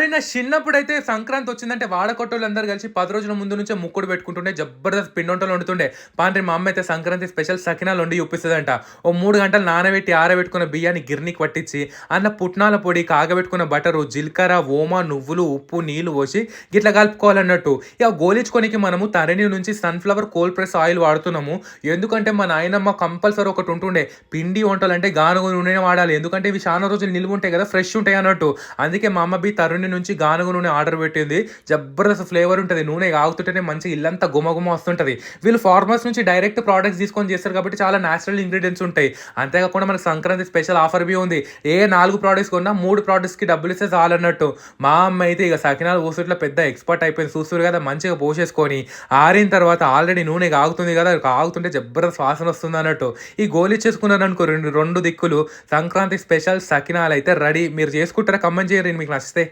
మరి నా చిన్నప్పుడైతే సంక్రాంతి వచ్చిందంటే వాడకొట్టోళ్ళందరూ కలిసి 10 రోజుల ముందు నుంచే ముక్కుడు పెట్టుకుంటుండే జబర్దస్త్ పిండొంటలు వండుతుండే. పాండ్రి మా అమ్మ అయితే సంక్రాంతి స్పెషల్ సకినాలు వండి చూపిస్తదంట. ఓ 3 గంటలు నానబెట్టి ఆరబెట్టుకున్న బియ్యాన్ని గిర్నీకి పట్టించి, అందులో పుట్నాల పొడి, కాగబెట్టుకున్న బటరు, జీలకర్ర, ఓమ, నువ్వులు, ఉప్పు, నీళ్లు పోసి గిట్లా కలుపుకోవాలన్నట్టు. ఇక గోలించుకోనికి మనము తరణి నుంచి సన్‌ఫ్లవర్ కోల్డ్ ప్రెస్ ఆయిల్ వాడుతున్నాము. ఎందుకంటే మా నాయనమ్మ కంపల్సరీ ఒకటి ఉంటుండే. పిండి వంటలంటే గానుగ నూనెనే వాడాలి. ఎందుకంటే ఇవి చాలా రోజులు నిల్వ ఉంటాయి కదా! ఫ్రెష్ ఉంటాయి అన్నట్టు. అందుకే మా అమ్మ తరుణి నుంచి గానుగ నూనె ఆర్డర్ పెట్టింది. జబర్దస్త్ ఫ్లేవర్ ఉంటది. నూనె కాగుతుంటేనే మంచిగా ఇల్లంతా గుమగుమ వస్తుంటది. వీళ్ళు ఫార్మర్స్ నుంచి డైరెక్ట్ ప్రొడక్ట్స్ తీసుకొని చేస్తారు కాబట్టి చాలా నేచురల్ ఇంగ్రీడియెంట్స్ ఉంటాయి. అంతేకాకుండా మనకు సంక్రాంతి స్పెషల్ ఆఫర్ బి ఉంది. ఏ 4 ప్రొడక్ట్స్ కొన్నా 3 ప్రొడక్ట్స్‌కి డబ్బులిస్తే చాలన్నట్టు. మా అమ్మ అయితే ఇక సకినాలు పోసుట్ల పెద్ద ఎక్స్‌పర్ట్ అయిపోయింది. చూస్తుర్రు కదా మంచిగా పోసేసుకొని ఆరిన తర్వాత ఆల్రెడీ నూనె కాగుతుంది కదా! కాగుతుంటే జబర్దస్త్ వాసన వస్తుందన్నట్టు. ఈ గోలిచ్చేసుకున్నారనుకో 2 దిక్కులు సంక్రాంతి స్పెషల్ సకినాలైతే రెడీ. మీరు చేసుకుంటారా? కమెంట్ చేయర్రి మీకు నచ్చితే.